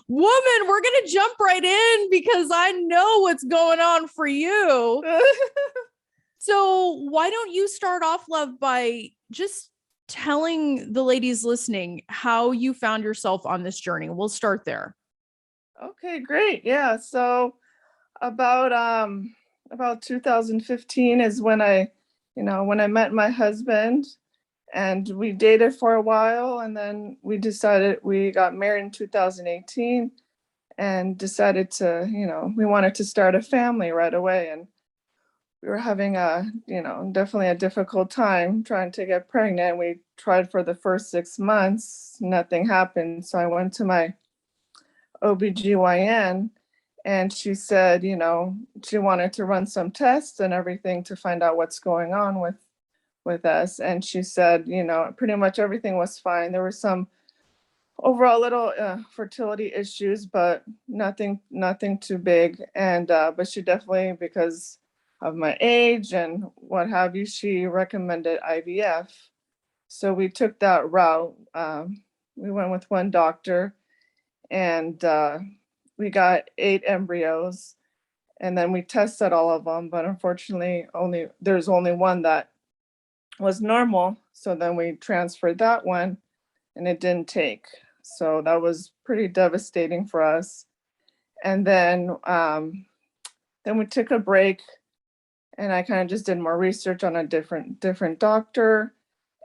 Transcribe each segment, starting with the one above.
Woman, we're going to jump right in because I know what's going on for you. So why don't you start off, love, by just telling the ladies listening how you found yourself on this journey? We'll start there. Okay, great. Yeah. So about 2015 is when I met my husband, and we dated for a while, and then we got married in 2018 and decided we wanted to start a family right away. And we were having definitely a difficult time trying to get pregnant. We tried for the first 6 months, nothing happened. So I went to my OBGYN, and she said, she wanted to run some tests and everything to find out what's going on with us. And she said, pretty much everything was fine. There were some overall little fertility issues, but nothing too big. And but she definitely, because of my age and what have you, she recommended IVF. So we took that route. We went with one doctor, and we got 8 embryos, and then we tested all of them, but unfortunately there's only one that was normal. So then we transferred that one, and it didn't take. So that was pretty devastating for us. And then we took a break, and I kind of just did more research on a different doctor.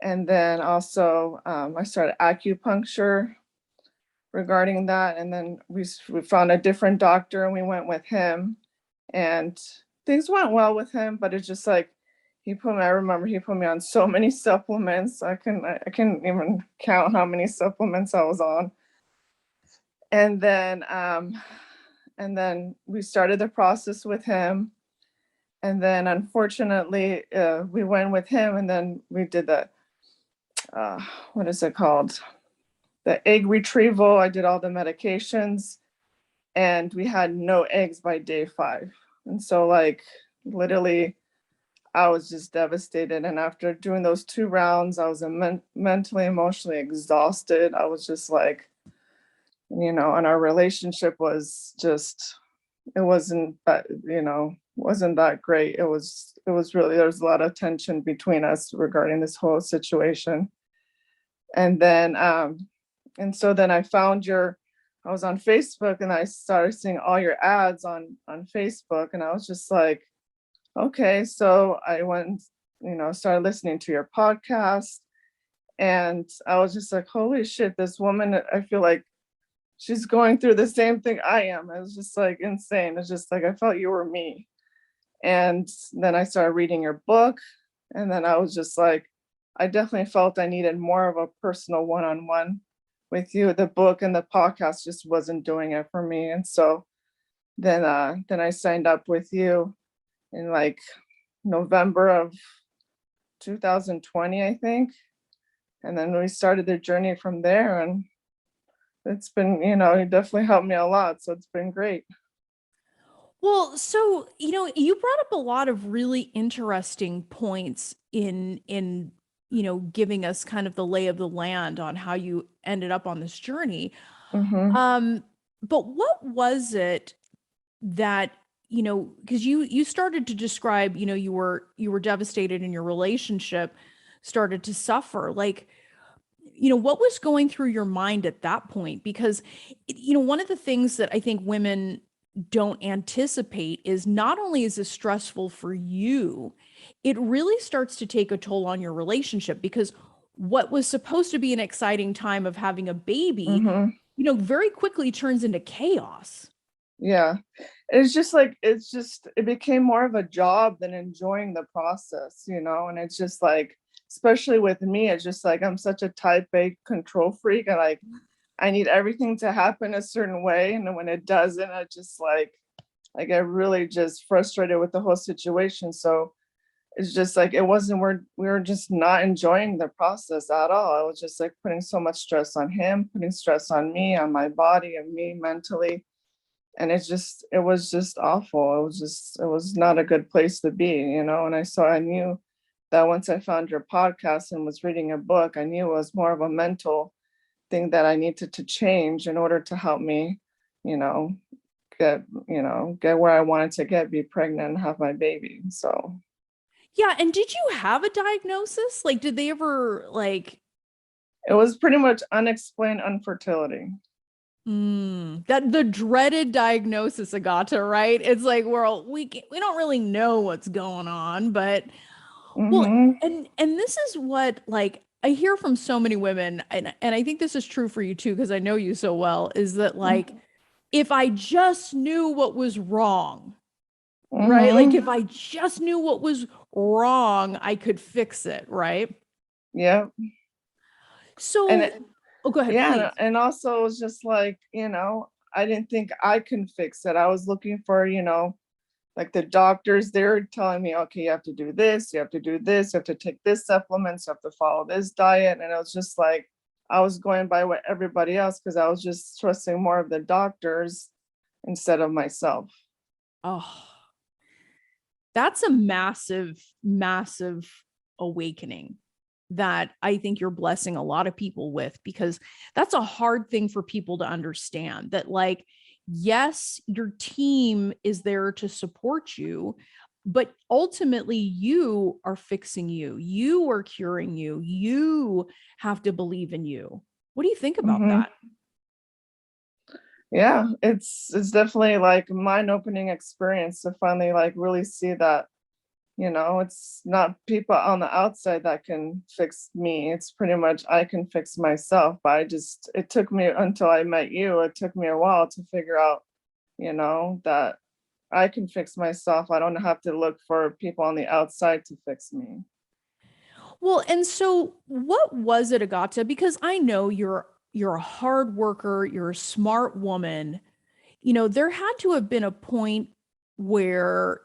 And then also I started acupuncture regarding that. And then we found a different doctor, and we went with him, and things went well with him, but it's just like, I remember he put me on so many supplements. I can't even count how many supplements I was on. And then we started the process with him. And then unfortunately, we went with him, and then we did the, what is it called? The egg retrieval. I did all the medications, and we had no eggs by day 5. And so literally, I was just devastated. And after doing those 2 rounds, I was mentally, emotionally exhausted. I was just like, and our relationship was just, it wasn't that great. It was really, there was a lot of tension between us regarding this whole situation. And then, so then I was on Facebook, and I started seeing all your ads on Facebook, and I was just like, okay. So I went, started listening to your podcast, and I was just like, holy shit, this woman, I feel like she's going through the same thing I am. It was just like insane. It's just like, I felt you were me. And then I started reading your book, and then I was just like, I definitely felt I needed more of a personal one-on-one with you. The book and the podcast just wasn't doing it for me. And so then I signed up with you in November of 2020, I think. And then we started the journey from there, and it's been, it definitely helped me a lot. So it's been great. Well, so, you brought up a lot of really interesting points in giving us kind of the lay of the land on how you ended up on this journey. Mm-hmm. But what was it that, because you started to describe, you were devastated in your relationship, started to suffer. What was going through your mind at that point? Because, one of the things that I think women don't anticipate is not only is this stressful for you, it really starts to take a toll on your relationship, because what was supposed to be an exciting time of having a baby, very quickly turns into chaos. Yeah. It became more of a job than enjoying the process, and it's just like, especially with me, it's just like, I'm such a type A control freak, and I need everything to happen a certain way. And then when it doesn't, I just I get really just frustrated with the whole situation. So it's just like, we were just not enjoying the process at all. I was just like putting so much stress on him, putting stress on me, on my body, and me mentally. And it was just awful. It was not a good place to be, And I knew that once I found your podcast and was reading a book, I knew it was more of a mental thing that I needed to change in order to help me, you know, get where I wanted to get, be pregnant and have my baby. So Yeah, and did you have a diagnosis? Like, did they ever like it was pretty much unexplained infertility. that the dreaded diagnosis, Agata, right? It's like, well, we don't really know what's going on, but well, Mm-hmm. and this is what like I hear from so many women, and I think this is true for you too, because I know you so well, is that like if I just knew what was wrong, right? Like Mm-hmm. if I just knew what was wrong, I could fix it, right? Yeah. And So, oh, go ahead, yeah, please. and also it was just like, I didn't think I can fix it. I was looking for, like the doctors, they're telling me, okay, you have to do this, you have to do this, you have to take this supplements, you have to follow this diet. And it was just like I was going by what everybody else, because I was just trusting more of the doctors instead of myself. Oh, that's a massive, massive awakening that I think you're blessing a lot of people with, because that's a hard thing for people to understand that, like, yes, your team is there to support you, but ultimately you are fixing you. You are curing you. You have to believe in you. What do you think about Hmm. that? Yeah, it's definitely like mind-opening experience to finally like really see that, it's not people on the outside that can fix me. It's pretty much I can fix myself. But it took me until I met you, it took me a while to figure out, that I can fix myself. I don't have to look for people on the outside to fix me. Well, and so what was it, Agata? Because I know you're a hard worker, you're a smart woman. You know, there had to have been a point where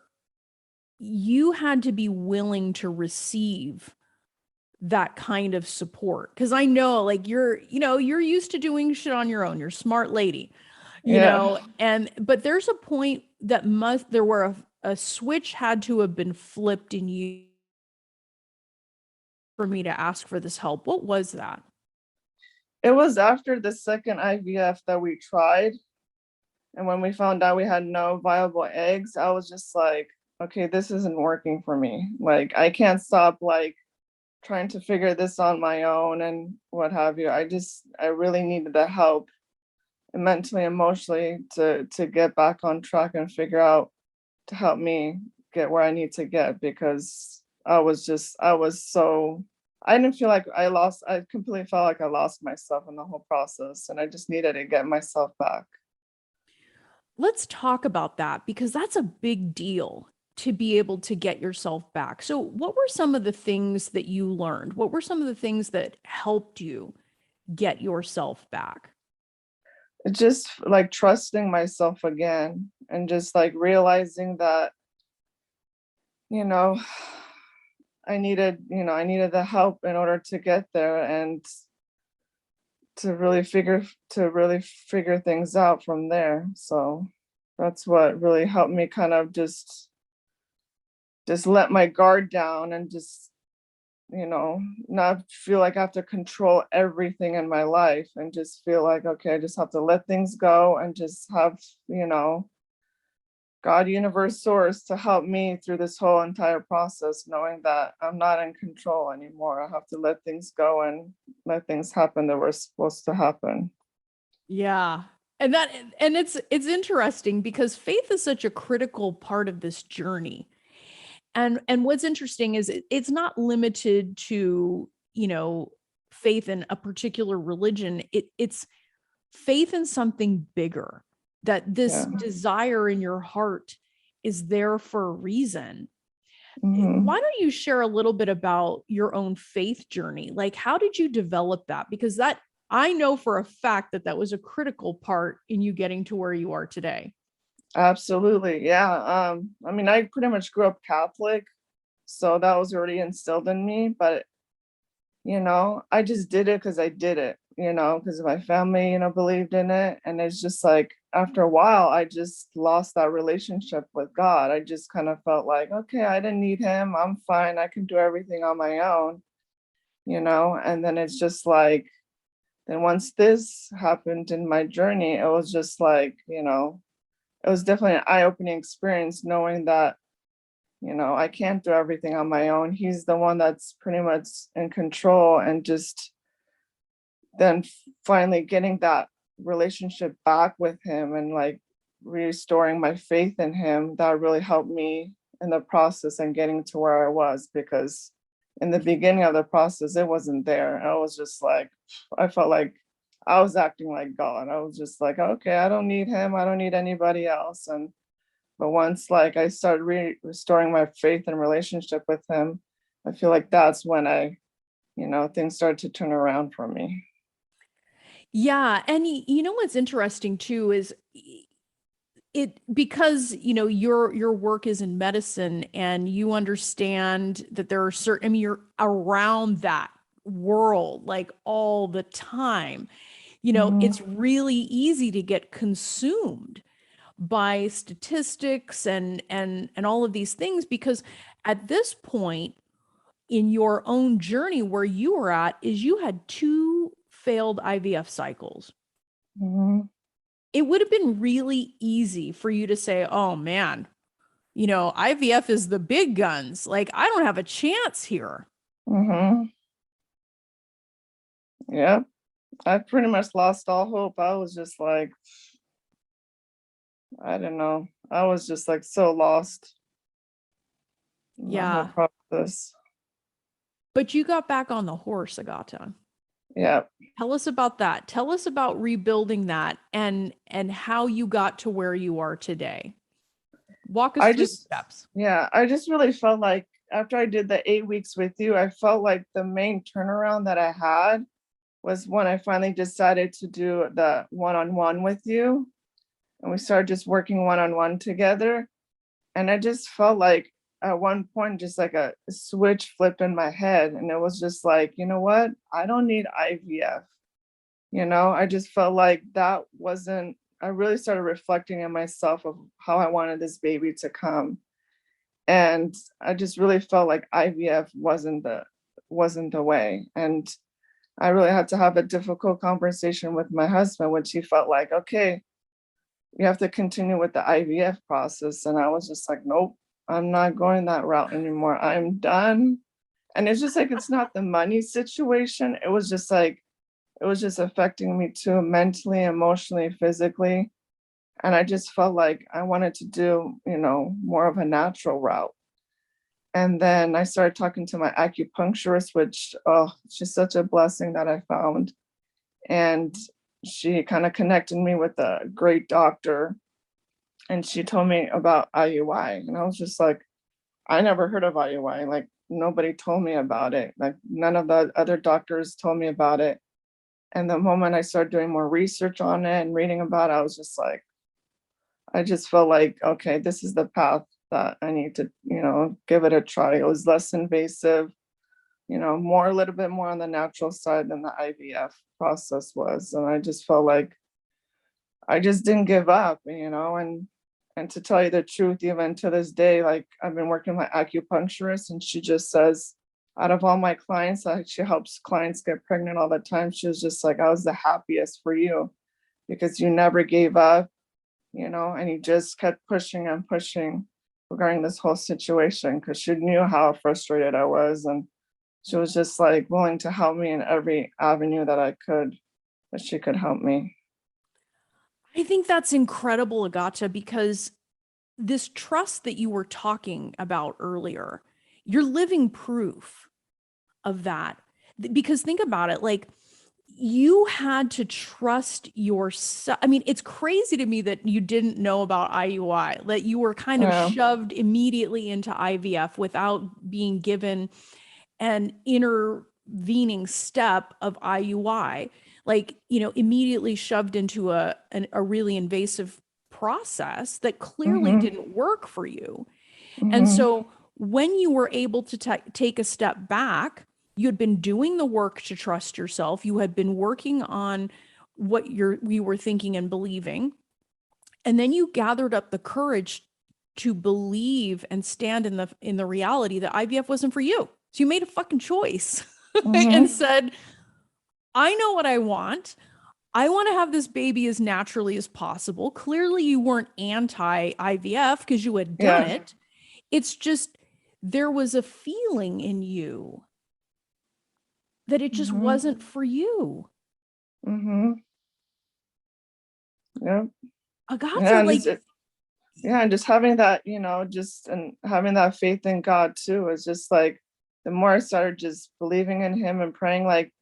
you had to be willing to receive that kind of support. Because I know, like, you're used to doing shit on your own. You're a smart lady, Yeah. and but there's a point that there were a switch had to have been flipped in you for me to ask for this help. What was that? It was after the second IVF that we tried. And when we found out we had no viable eggs, I was just like, okay, this isn't working for me. Like, I can't stop like trying to figure this on my own and what have you. I really needed the help mentally, emotionally to get back on track and figure out to help me get where I need to get, because I was so I didn't feel like I completely felt like I lost myself in the whole process, and I just needed to get myself back. Let's talk about that, because that's a big deal to be able to get yourself back. So, what were some of the things that you learned? What were some of the things that helped you get yourself back? Just like trusting myself again, and just like realizing that, you know, I needed the help in order to get there, and to really figure things out from there. So that's what really helped me kind of just let my guard down, and just, not feel like I have to control everything in my life, and just feel like, okay, I just have to let things go and just have, God, universe, source to help me through this whole entire process, knowing that I'm not in control anymore. I have to let things go and let things happen that were supposed to happen. Yeah. And that and it's interesting because faith is such a critical part of this journey. And what's interesting is it's not limited to, faith in a particular religion. It's faith in something bigger, that this Yeah. desire in your heart is there for a reason. Hmm. Why don't you share a little bit about your own faith journey? Like, how did you develop that? Because that I know for a fact that that was a critical part in you getting to where you are today. Absolutely. Yeah. I mean, I pretty much grew up Catholic, so that was already instilled in me, but I just did it because I did it, because my family, believed in it. And it's just like after a while, I just lost that relationship with God. I just kind of felt like, okay, I didn't need him. I'm fine. I can do everything on my own, and then it's just like then once this happened in my journey, it was just like, it was definitely an eye-opening experience knowing that, I can't do everything on my own. He's the one that's pretty much in control, and just then finally getting that relationship back with him and like restoring my faith in him, that really helped me in the process and getting to where I was, because in the beginning of the process it wasn't there. I was just like, I felt like I was acting like God. I was just like, okay, I don't need him, I don't need anybody else. And but once like I started restoring my faith and relationship with him, I feel like that's when things started to turn around for me. Yeah. And you know what's interesting too is it because your work is in medicine and you understand that there are certain, I mean, you're around that world like all the time. Mhm. It's really easy to get consumed by statistics and all of these things, because at this point in your own journey where you were at is you had two failed IVF cycles. Mhm. It would have been really easy for you to say, oh man, IVF is the big guns. Like, I don't have a chance here. Mhm. Yeah. I pretty much lost all hope. I was just like, I don't know. I was just like so lost in the whole Yeah. process. But you got back on the horse, Agata. Yeah. Tell us about that. Tell us about rebuilding that and how you got to where you are today. Walk us I through the just, steps. yeah, I just really felt like after I did the 8 weeks with you, I felt like the main turnaround that I had was when I finally decided to do the one on one with you. And we started just working one on one together. And I just felt like at one point, just like a switch flipped in my head. And it was just like, you know what? I don't need IVF. I just felt like that wasn't, I really started reflecting on myself of how I wanted this baby to come. And I just really felt like IVF wasn't the way. And I really had to have a difficult conversation with my husband, which he felt like, okay, you have to continue with the IVF process. And I was just like, nope, I'm not going that route anymore. I'm done. And it's just like, it's not the money situation. It was just like, it was just affecting me too, mentally, emotionally, physically. And I just felt like I wanted to do, more of a natural route. And then I started talking to my acupuncturist, which, oh, she's such a blessing that I found. And she kind of connected me with a great doctor, and she told me about IUI. And I was just like, I never heard of IUI. Like, nobody told me about it. Like, none of the other doctors told me about it. And the moment I started doing more research on it and reading about it, I was just like, I just felt like, okay, this is the path that I need to, give it a try. It was less invasive, more, a little bit more on the natural side than the IVF process was. And I just felt like I just didn't give up, and to tell you the truth, even to this day, like I've been working with my acupuncturist, and she just says, out of all my clients, like she helps clients get pregnant all the time. She was just like, I was the happiest for you because you never gave up, and you just kept pushing and pushing regarding this whole situation, because she knew how frustrated I was. And she was just like willing to help me in every avenue that I could, that she could help me. I think that's incredible, Agata, because this trust that you were talking about earlier, you're living proof of that. Because think about it, like you had to trust yourself. I mean, it's crazy to me that you didn't know about IUI, that you were kind of Yeah. shoved immediately into IVF without being given an intervening step of IUI, like, immediately shoved into a really invasive process that clearly Hmm. didn't work for you. And Hmm. so when you were able to take a step back, you had been doing the work to trust yourself. You had been working on what you were thinking and believing. And then you gathered up the courage to believe and stand in the reality that IVF wasn't for you. So you made a fucking choice and Hmm. said, I know what I want. I want to have this baby as naturally as possible. Clearly, you weren't anti IVF because you had done Yeah. it. It's just there was a feeling in you that it just Mm-hmm. wasn't for you. Mm-hmm. Yeah. Agata, Yeah. And like, yeah, and just having that, just and having that faith in God too is just like the more I started just believing in him and praying, like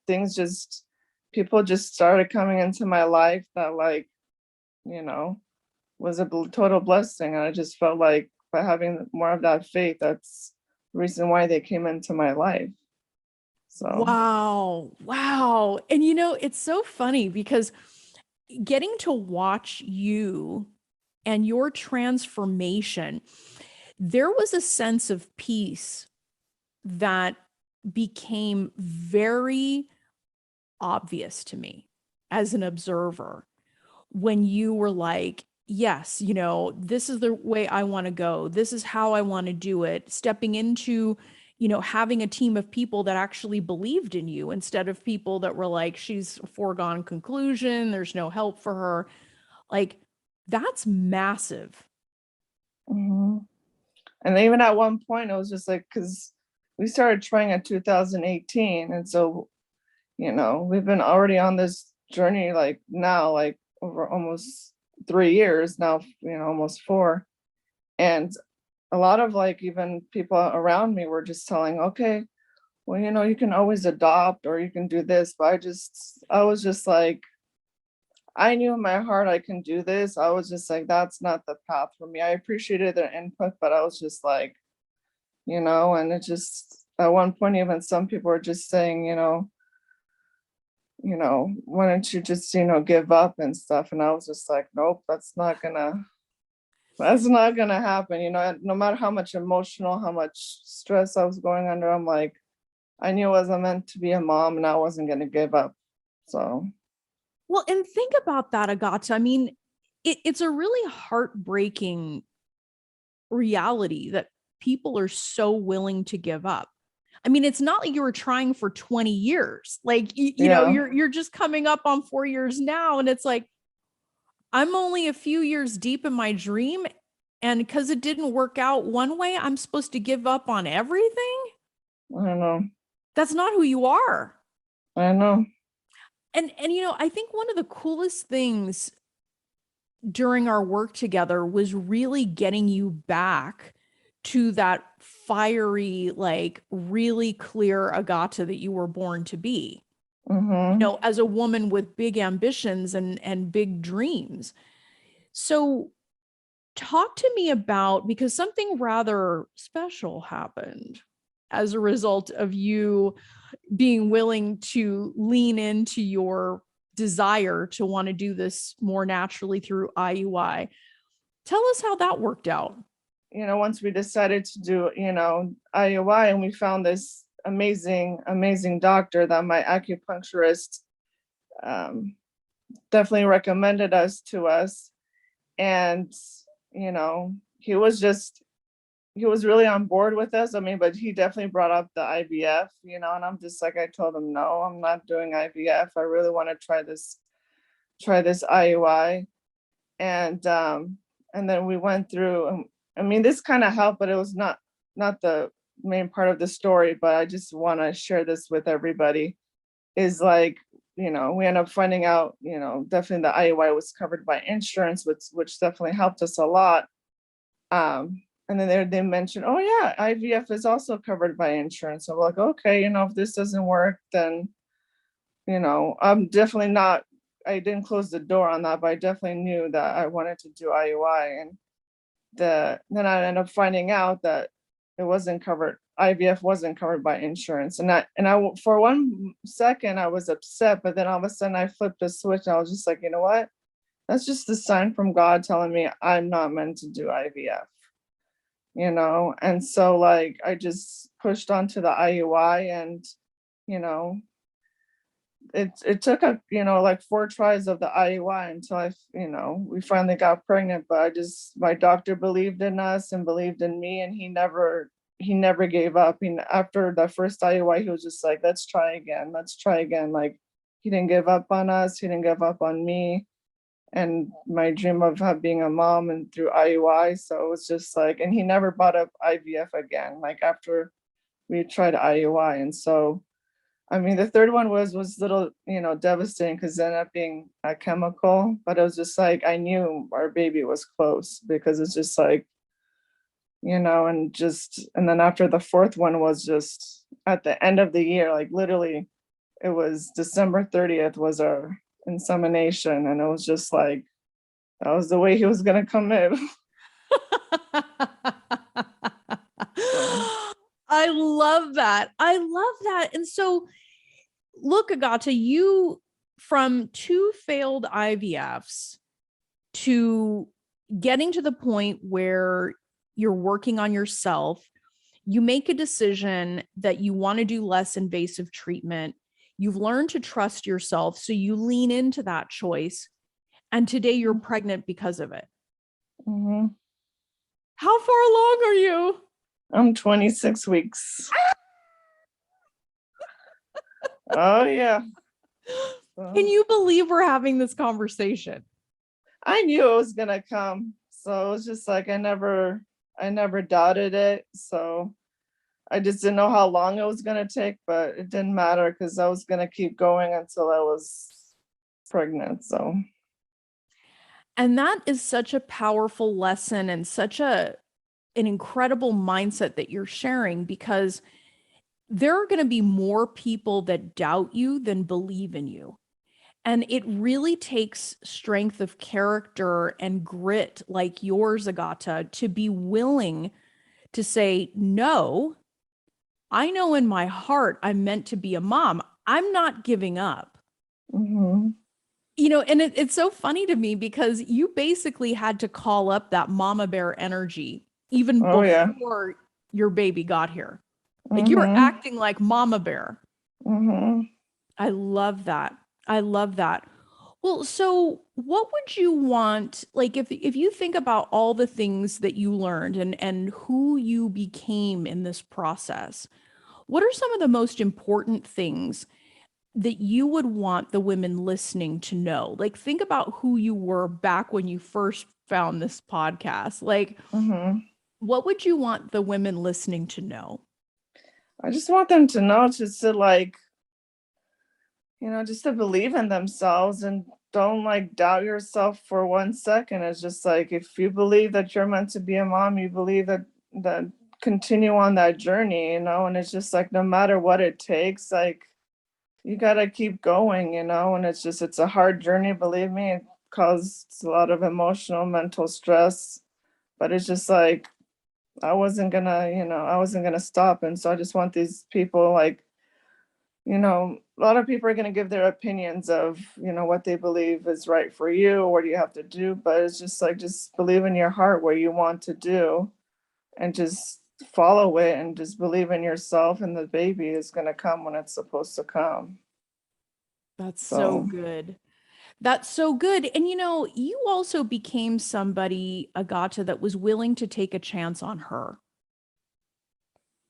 people just started coming into my life that like, you know, was a total blessing. And I just felt like by having more of that faith, that's the reason why they came into my life. So, wow, wow. And it's so funny because getting to watch you and your transformation, there was a sense of peace that became very obvious to me as an observer when you were like, yes, this is the way I want to go. This is how I want to do it. Stepping into, having a team of people that actually believed in you instead of people that were like, she's a foregone conclusion. There's no help for her. Like, that's massive. mhm. And even at one point, it was just like, because we started trying in 2018. And so, we've been already on this journey, like now, like over almost 3 years now, almost four. And a lot of like even people around me were just telling, okay, well, you can always adopt or you can do this. But I was just like, I knew in my heart I can do this. I was just like, that's not the path for me. I appreciated their input, but I was just like, and it just at one point, even some people were just saying, why don't you just, give up and stuff? And I was just like, nope, that's not gonna happen. No matter how much emotional, how much stress I was going under, I'm like, I knew I wasn't meant to be a mom and I wasn't gonna give up. So Well, and think about that, Agata. I mean, it's a really heartbreaking reality that people are so willing to give up. I mean, it's not like you were trying for 20 years. Like, yeah, you're just coming up on 4 years now, and it's like I'm only a few years deep in my dream, and because it didn't work out one way, I'm supposed to give up on everything? I don't know. That's not who you are. I know. And I think one of the coolest things during our work together was really getting you back to that fiery, like really clear Agata that you were born to be, Mm-hmm. as a woman with big ambitions and big dreams. So talk to me about, because something rather special happened as a result of you being willing to lean into your desire to want to do this more naturally through IUI. Tell us how that worked out. Once we decided to do, IUI, and we found this amazing, amazing doctor that my acupuncturist um, definitely recommended us. And, you know, he was just, he was really on board with us. I mean, but he definitely brought up the IVF, and I'm just like, I told him, no, I'm not doing IVF. I really want to try this IUI. And then we went through, I mean, this kind of helped, but it was not the main part of the story, but I just want to share this with everybody is like, we end up finding out, definitely the IUI was covered by insurance, which definitely helped us a lot. And then they mentioned, oh yeah, IVF is also covered by insurance. So I'm like, okay, if this doesn't work, then, I'm definitely not, I didn't close the door on that, but I definitely knew that I wanted to do IUI. And then I ended up finding out that it wasn't covered. IVF wasn't covered by insurance, and I for 1 second I was upset, but then all of a sudden I flipped a switch. And I was just like, you know what? That's just a sign from God telling me I'm not meant to do IVF. And so like I just pushed onto the IUI, and you know it took like 4 tries of the IUI until we finally got pregnant. But my doctor believed in us and believed in me, and he never gave up. After the first IUI, he was just like, let's try again, like he didn't give up on us. He didn't give up on me and my dream of being a mom and through IUI. So it was just like, and he never brought up IVF again, like after we tried IUI. And so, I mean, the third one was a little, devastating because it ended up being a chemical, but it was just like, I knew our baby was close because it's just like, and then after the fourth one was just at the end of the year, like literally it was December 30th was our insemination. And it was just like, that was the way he was going to come in. So. I love that. I love that. And so, look, Agata, you from 2 failed IVFs to getting to the point where you're working on yourself, you make a decision that you want to do less invasive treatment. You've learned to trust yourself. So you lean into that choice. And today you're pregnant because of it. Mm-hmm. How far along are you? I'm 26 weeks. Oh, yeah. Can you believe we're having this conversation? I knew it was going to come. So it was just like, I never doubted it. So I just didn't know how long it was going to take, but it didn't matter because I was going to keep going until I was pregnant. So. And that is such a powerful lesson and such an incredible mindset that you're sharing, because there are going to be more people that doubt you than believe in you. And it really takes strength of character and grit like yours, Agata, to be willing to say, no, I know in my heart I'm meant to be a mom. I'm not giving up. Mm-hmm. And it's so funny to me because you basically had to call up that mama bear energy even before your baby got here. Like you were acting like mama bear. Mm-hmm. I love that. I love that. Well, so what would you want, like if you think about all the things that you learned and who you became in this process, what are some of the most important things that you would want the women listening to know? Like think about who you were back when you first found this podcast. Like what would you want the women listening to know? I just want them to know just to like, just to believe in themselves and don't like doubt yourself for 1 second. It's just like, if you believe that you're meant to be a mom, you believe that continue on that journey, and it's just like, no matter what it takes, like you got to keep going, and it's a hard journey. Believe me, it causes a lot of emotional, mental stress, but it's just like, I wasn't gonna stop. And so I just want these people, like, a lot of people are going to give their opinions of, what they believe is right for you, or what do you have to do. But it's just like, just believe in your heart what you want to do and just follow it and just believe in yourself, and the baby is going to come when it's supposed to come. That's so good. That's so good. And you also became somebody, Agata, that was willing to take a chance on her.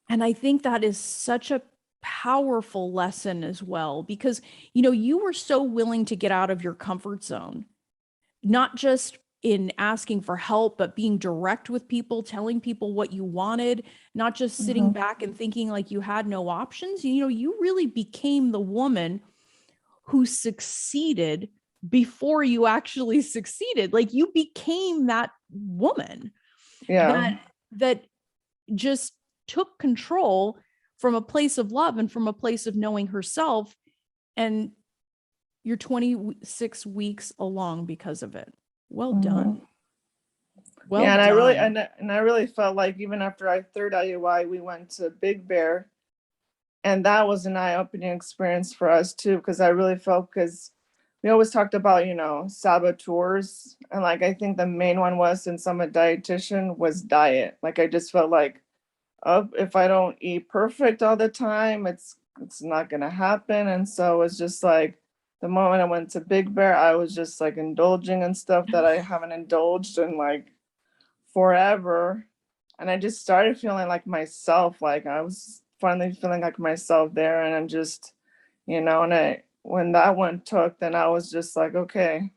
And I think that is such a powerful lesson as well, because, you were so willing to get out of your comfort zone, not just in asking for help, but being direct with people, telling people what you wanted, not just sitting back and thinking like you had no options. You really became the woman who succeeded before you actually succeeded. Like you became that woman that just took control from a place of love and from a place of knowing herself. And you're 26 weeks along because of it. Well done. Well yeah, done. I really felt like even after our third IUI, we went to Big Bear, and that was an eye-opening experience for us too, because I really felt, because we always talked about, saboteurs, and like I think the main one was, since I'm a dietitian, was diet. Like I just felt like, oh, if I don't eat perfect all the time, it's not gonna happen. And so it's just like, the moment I went to Big Bear, I was just like indulging in stuff that I haven't indulged in like forever. And I just started feeling like myself. Like I was finally feeling like myself there. And I'm just, and when that one took, then I was just like, okay.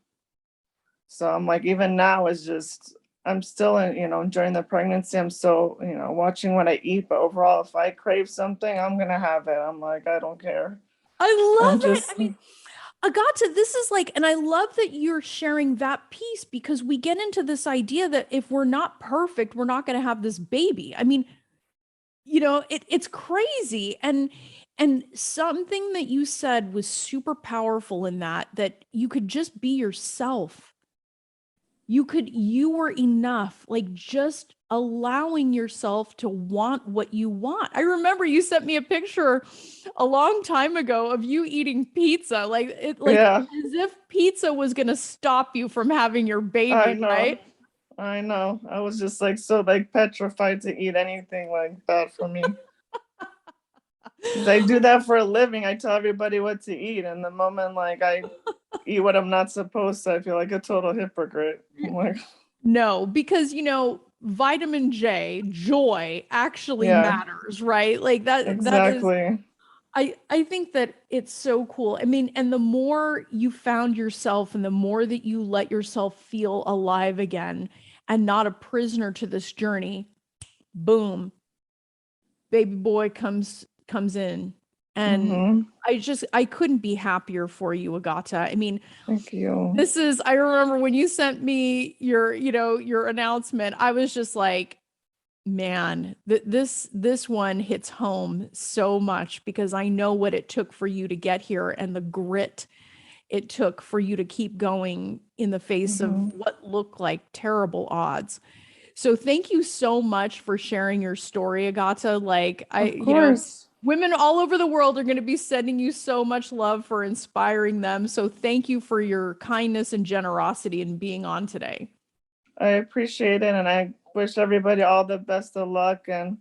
So I'm like, even now it's just, I'm still in, during the pregnancy, I'm still, watching what I eat. But overall, if I crave something, I'm going to have it. I'm like, I don't care. I I'm love it. just, I mean, Agata, this is like, and I love that you're sharing that piece, because we get into this idea that if we're not perfect, we're not going to have this baby. I mean, it's crazy. And something that you said was super powerful in that you could just be yourself. You were enough, like just allowing yourself to want what you want. I remember you sent me a picture a long time ago of you eating pizza, like yeah, as if pizza was going to stop you from having your I baby, know. right? I know. I was just like so like petrified to eat anything like that for me. Because I do that for a living. I tell everybody what to eat. And the moment like I eat what I'm not supposed to, I feel like a total hypocrite. I'm like, No, because vitamin J, joy actually yeah, matters, right? Like that is, exactly. I think that it's so cool. I mean, and the more you found yourself and the more that you let yourself feel alive again and not a prisoner to this journey, boom, baby boy comes in. And Mm-hmm. I couldn't be happier for you, Agata. I mean, Thank you. I remember when you sent me your announcement, I was just like, man, this one hits home so much, because I know what it took for you to get here and the grit it took for you to keep going in the face Mm-hmm. of what looked like terrible odds. So thank you so much for sharing your story, Agata. Like Of course. women all over the world are going to be sending you so much love for inspiring them. So thank you for your kindness and generosity in being on today. I appreciate it. And I wish everybody all the best of luck. And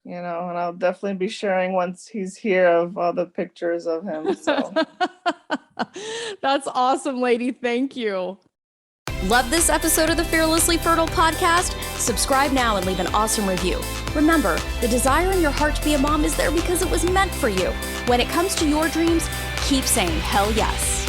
I'll definitely be sharing once he's here of all the pictures of him. So That's awesome, lady. Thank you. Love this episode of the Fearlessly Fertile podcast? Subscribe now and leave an awesome review. Remember, the desire in your heart to be a mom is there because it was meant for you. When it comes to your dreams, keep saying hell yes.